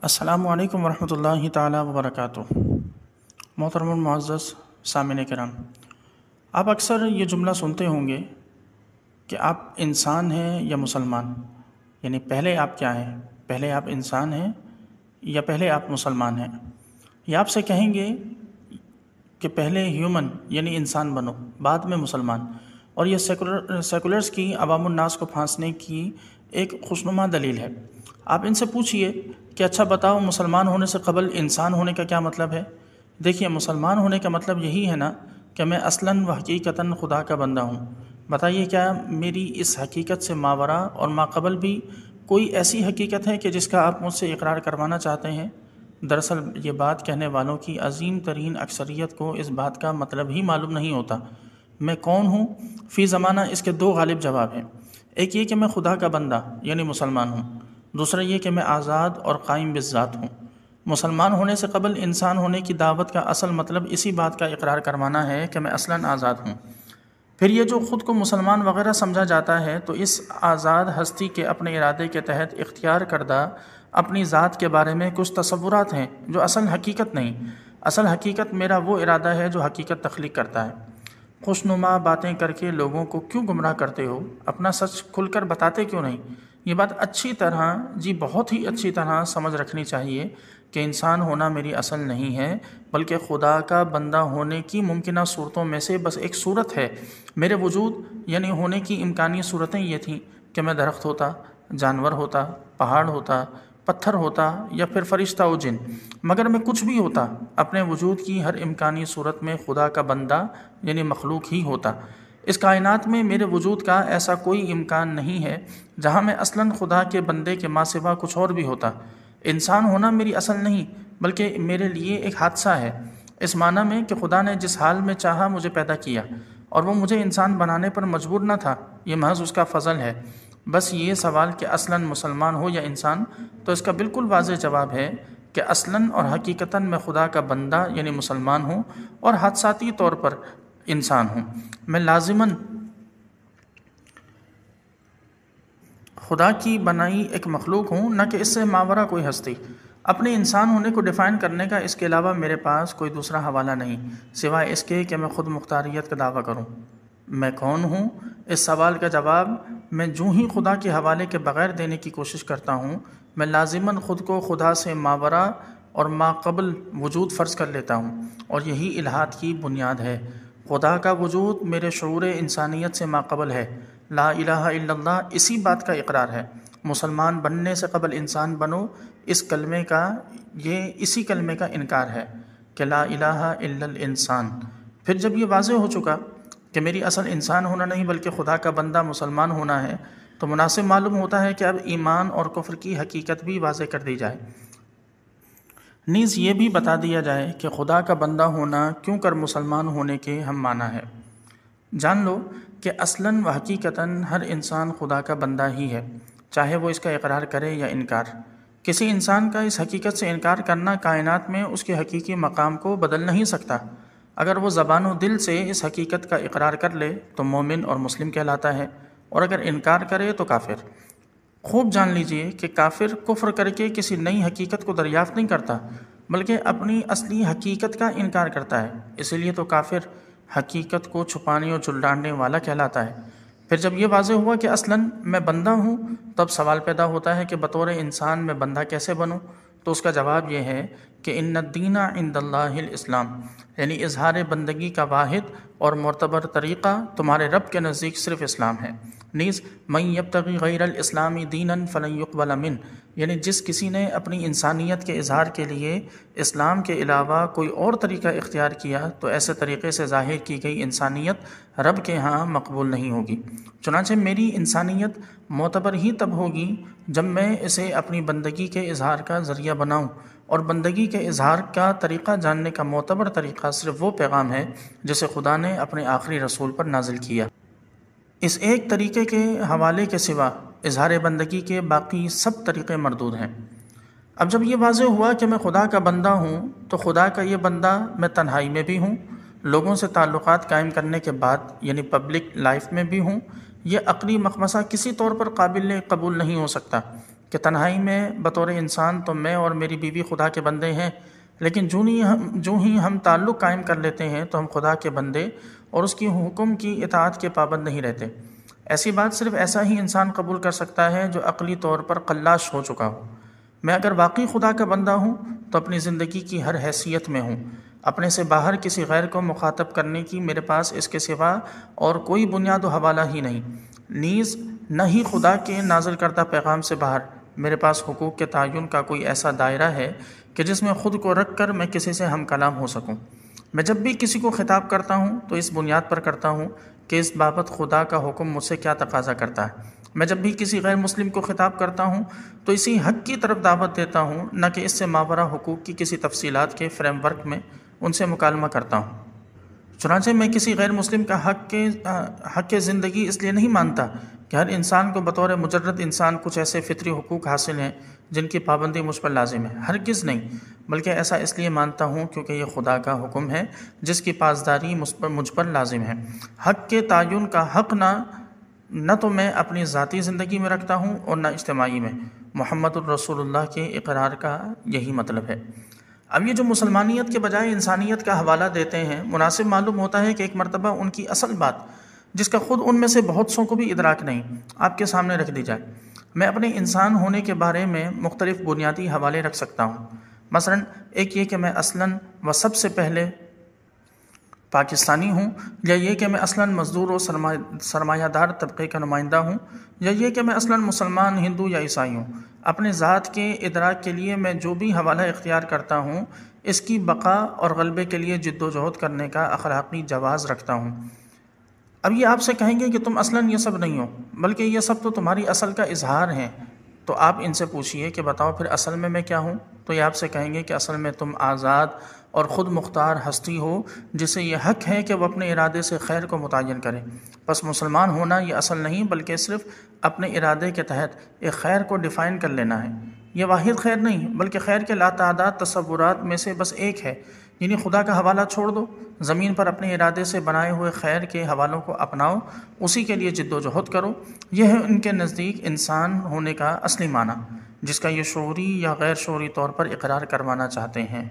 السلام علیکم ورحمۃ اللہ تعالیٰ وبرکاتہ۔ محترم المعزز سامعین کرام، آپ اکثر یہ جملہ سنتے ہوں گے کہ آپ انسان ہیں یا مسلمان، یعنی پہلے آپ کیا ہیں؟ پہلے آپ انسان ہیں یا پہلے آپ مسلمان ہیں؟ یا آپ سے کہیں گے کہ پہلے ہیومن یعنی انسان بنو، بعد میں مسلمان، اور یہ سیکولرز کی عوام الناس کو پھانسنے کی ایک خوشنما دلیل ہے۔ آپ ان سے پوچھئے کہ اچھا بتاؤ، مسلمان ہونے سے قبل انسان ہونے کا کیا مطلب ہے؟ دیکھیے، مسلمان ہونے کا مطلب یہی ہے نا کہ میں اصلاً و حقیقتاً خدا کا بندہ ہوں۔ بتائیے، کیا میری اس حقیقت سے ماورا اور ماقبل بھی کوئی ایسی حقیقت ہے کہ جس کا آپ مجھ سے اقرار کروانا چاہتے ہیں؟ دراصل یہ بات کہنے والوں کی عظیم ترین اکثریت کو اس بات کا مطلب ہی معلوم نہیں ہوتا۔ میں کون ہوں؟ فی زمانہ اس کے دو غالب جواب ہیں۔ ایک یہ کہ میں خدا کا بندہ یعنی مسلمان ہوں، دوسرا یہ کہ میں آزاد اور قائم بالذات ہوں۔ مسلمان ہونے سے قبل انسان ہونے کی دعوت کا اصل مطلب اسی بات کا اقرار کروانا ہے کہ میں اصلاً آزاد ہوں۔ پھر یہ جو خود کو مسلمان وغیرہ سمجھا جاتا ہے، تو اس آزاد ہستی کے اپنے ارادے کے تحت اختیار کردہ اپنی ذات کے بارے میں کچھ تصورات ہیں جو اصل حقیقت نہیں۔ اصل حقیقت میرا وہ ارادہ ہے جو حقیقت تخلیق کرتا ہے۔ خوشنما باتیں کر کے لوگوں کو کیوں گمراہ کرتے ہو؟ اپنا سچ کھل کر بتاتے کیوں نہیں؟ یہ بات اچھی طرح، بہت ہی اچھی طرح سمجھ رکھنی چاہیے کہ انسان ہونا میری اصل نہیں ہے، بلکہ خدا کا بندہ ہونے کی ممکنہ صورتوں میں سے بس ایک صورت ہے۔ میرے وجود یعنی ہونے کی امکانی صورتیں یہ تھیں کہ میں درخت ہوتا، جانور ہوتا، پہاڑ ہوتا، پتھر ہوتا یا پھر فرشتہ و جن، مگر میں کچھ بھی ہوتا، اپنے وجود کی ہر امکانی صورت میں خدا کا بندہ یعنی مخلوق ہی ہوتا۔ اس کائنات میں میرے وجود کا ایسا کوئی امکان نہیں ہے جہاں میں اصلاً خدا کے بندے کے ماں سوا کچھ اور بھی ہوتا۔ انسان ہونا میری اصل نہیں، بلکہ میرے لیے ایک حادثہ ہے، اس معنی میں کہ خدا نے جس حال میں چاہا مجھے پیدا کیا، اور وہ مجھے انسان بنانے پر مجبور نہ تھا، یہ محض اس کا فضل ہے۔ بس یہ سوال کہ اصلاً مسلمان ہو یا انسان، تو اس کا بالکل واضح جواب ہے کہ اصلاً اور حقیقتاً میں خدا کا بندہ یعنی مسلمان ہوں، اور حادثاتی طور پر انسان ہوں۔ میں لازماً خدا کی بنائی ایک مخلوق ہوں، نہ کہ اس سے ماورا کوئی ہستی۔ اپنے انسان ہونے کو ڈیفائن کرنے کا اس کے علاوہ میرے پاس کوئی دوسرا حوالہ نہیں، سوائے اس کے کہ میں خود مختاریت کا دعویٰ کروں۔ میں کون ہوں؟ اس سوال کا جواب میں جو ہی خدا کے حوالے کے بغیر دینے کی کوشش کرتا ہوں، میں لازماً خود کو خدا سے ماورا اور ماقبل وجود فرض کر لیتا ہوں، اور یہی الحاد کی بنیاد ہے۔ خدا کا وجود میرے شعور انسانیت سے ماقبل ہے۔ لا الہ الا اللہ اسی بات کا اقرار ہے۔ مسلمان بننے سے قبل انسان بنو، اسی کلمے کا انکار ہے کہ لا الہ الا الانسان۔ پھر جب یہ واضح ہو چکا کہ میری اصل انسان ہونا نہیں بلکہ خدا کا بندہ مسلمان ہونا ہے، تو مناسب معلوم ہوتا ہے کہ اب ایمان اور کفر کی حقیقت بھی واضح کر دی جائے، نیز یہ بھی بتا دیا جائے کہ خدا کا بندہ ہونا کیوں کر مسلمان ہونے کے ہم معنی ہے۔ جان لو کہ اصلاً و حقیقتاً ہر انسان خدا کا بندہ ہی ہے، چاہے وہ اس کا اقرار کرے یا انکار۔ کسی انسان کا اس حقیقت سے انکار کرنا کائنات میں اس کے حقیقی مقام کو بدل نہیں سکتا۔ اگر وہ زبان و دل سے اس حقیقت کا اقرار کر لے تو مومن اور مسلم کہلاتا ہے، اور اگر انکار کرے تو کافر۔ خوب جان لیجئے کہ کافر کفر کر کے کسی نئی حقیقت کو دریافت نہیں کرتا، بلکہ اپنی اصلی حقیقت کا انکار کرتا ہے۔ اسی لیے تو کافر حقیقت کو چھپانے اور جھلاننے والا کہلاتا ہے۔ پھر جب یہ واضح ہوا کہ اصلاً میں بندہ ہوں، تب سوال پیدا ہوتا ہے کہ بطور انسان میں بندہ کیسے بنوں؟ تو اس کا جواب یہ ہے کہ ان الدین عند اللہ الاسلام، یعنی اظہار بندگی کا واحد اور معتبر طریقہ تمہارے رب کے نزدیک صرف اسلام ہے۔ نیز من یبتغی غیر الاسلام دینا فلن یقبل منہ، یعنی جس کسی نے اپنی انسانیت کے اظہار کے لیے اسلام کے علاوہ کوئی اور طریقہ اختیار کیا، تو ایسے طریقے سے ظاہر کی گئی انسانیت رب کے ہاں مقبول نہیں ہوگی۔ چنانچہ میری انسانیت معتبر ہی تب ہوگی جب میں اسے اپنی بندگی کے اظہار کا ذریعہ بناؤں، اور بندگی کے اظہار کا طریقہ جاننے کا معتبر طریقہ صرف وہ پیغام ہے جسے خدا نے اپنے آخری رسول پر نازل کیا۔ اس ایک طریقے کے حوالے کے سوا اظہار بندگی کے باقی سب طریقے مردود ہیں۔ اب جب یہ واضح ہوا کہ میں خدا کا بندہ ہوں، تو خدا کا یہ بندہ میں تنہائی میں بھی ہوں، لوگوں سے تعلقات قائم کرنے کے بعد یعنی پبلک لائف میں بھی ہوں۔ یہ عقلی مخمصہ کسی طور پر قابل قبول نہیں ہو سکتا کہ تنہائی میں بطور انسان تو میں اور میری بیوی خدا کے بندے ہیں، لیکن جو ہی ہم تعلق قائم کر لیتے ہیں تو ہم خدا کے بندے اور اس کی حکم کی اطاعت کے پابند نہیں رہتے۔ ایسی بات صرف ایسا ہی انسان قبول کر سکتا ہے جو عقلی طور پر قلاش ہو چکا ہو۔ میں اگر واقعی خدا کا بندہ ہوں تو اپنی زندگی کی ہر حیثیت میں ہوں، اپنے سے باہر کسی غیر کو مخاطب کرنے کی میرے پاس اس کے سوا اور کوئی بنیاد و حوالہ ہی نہیں، نیز نہ ہی خدا کے نازل کردہ پیغام سے باہر میرے پاس حقوق کے تعین کا کوئی ایسا دائرہ ہے کہ جس میں خود کو رکھ کر میں کسی سے ہم کلام ہو سکوں۔ میں جب بھی کسی کو خطاب کرتا ہوں تو اس بنیاد پر کرتا ہوں کہ اس بابت خدا کا حکم مجھ سے کیا تقاضا کرتا ہے۔ میں جب بھی کسی غیر مسلم کو خطاب کرتا ہوں تو اسی حق کی طرف دعوت دیتا ہوں، نہ کہ اس سے ماورا حقوق کی کسی تفصیلات کے فریم ورک میں ان سے مکالمہ کرتا ہوں۔ چنانچہ میں کسی غیر مسلم کا حق زندگی اس لیے نہیں مانتا کہ ہر انسان کو بطور مجرد انسان کچھ ایسے فطری حقوق حاصل ہیں جن کی پابندی مجھ پر لازم ہے، ہرگز نہیں، بلکہ ایسا اس لیے مانتا ہوں کیونکہ یہ خدا کا حکم ہے جس کی پاسداری مجھ پر لازم ہے۔ حق کے تعین کا حق نہ تو میں اپنی ذاتی زندگی میں رکھتا ہوں اور نہ اجتماعی میں۔ محمد الرسول اللہ کے اقرار کا یہی مطلب ہے۔ اب یہ جو مسلمانیت کے بجائے انسانیت کا حوالہ دیتے ہیں، مناسب معلوم ہوتا ہے کہ ایک مرتبہ ان کی اصل بات، جس کا خود ان میں سے بہت سوں کو بھی ادراک نہیں، آپ کے سامنے رکھ دی جائے۔ میں اپنے انسان ہونے کے بارے میں مختلف بنیادی حوالے رکھ سکتا ہوں، مثلا ایک یہ کہ میں اصلاً و سب سے پہلے پاکستانی ہوں، یا یہ کہ میں اصلاً مزدور و سرمایہ دار طبقے کا نمائندہ ہوں، یا یہ کہ میں اصلاً مسلمان، ہندو یا عیسائی ہوں۔ اپنے ذات کے ادراک کے لیے میں جو بھی حوالہ اختیار کرتا ہوں، اس کی بقا اور غلبے کے لیے جد و جہد کرنے کا اخلاقی جواز رکھتا ہوں۔ اب یہ آپ سے کہیں گے کہ تم اصلاً یہ سب نہیں ہو، بلکہ یہ سب تو تمہاری اصل کا اظہار ہیں، تو آپ ان سے پوچھئے کہ بتاؤ پھر اصل میں کیا ہوں؟ تو یہ آپ سے کہیں گے کہ اصل میں تم آزاد اور خود مختار ہستی ہو جسے یہ حق ہے کہ وہ اپنے ارادے سے خیر کو متعین کرے۔ بس مسلمان ہونا یہ اصل نہیں، بلکہ صرف اپنے ارادے کے تحت ایک خیر کو ڈیفائن کر لینا ہے۔ یہ واحد خیر نہیں، بلکہ خیر کے لاتعداد تصورات میں سے بس ایک ہے، یعنی خدا کا حوالہ چھوڑ دو، زمین پر اپنے ارادے سے بنائے ہوئے خیر کے حوالوں کو اپناؤ، اسی کے لیے جد و جہد کرو۔ یہ ہے ان کے نزدیک انسان ہونے کا اصلی معنی، جس کا یہ شعوری یا غیر شعوری طور پر اقرار کروانا چاہتے ہیں۔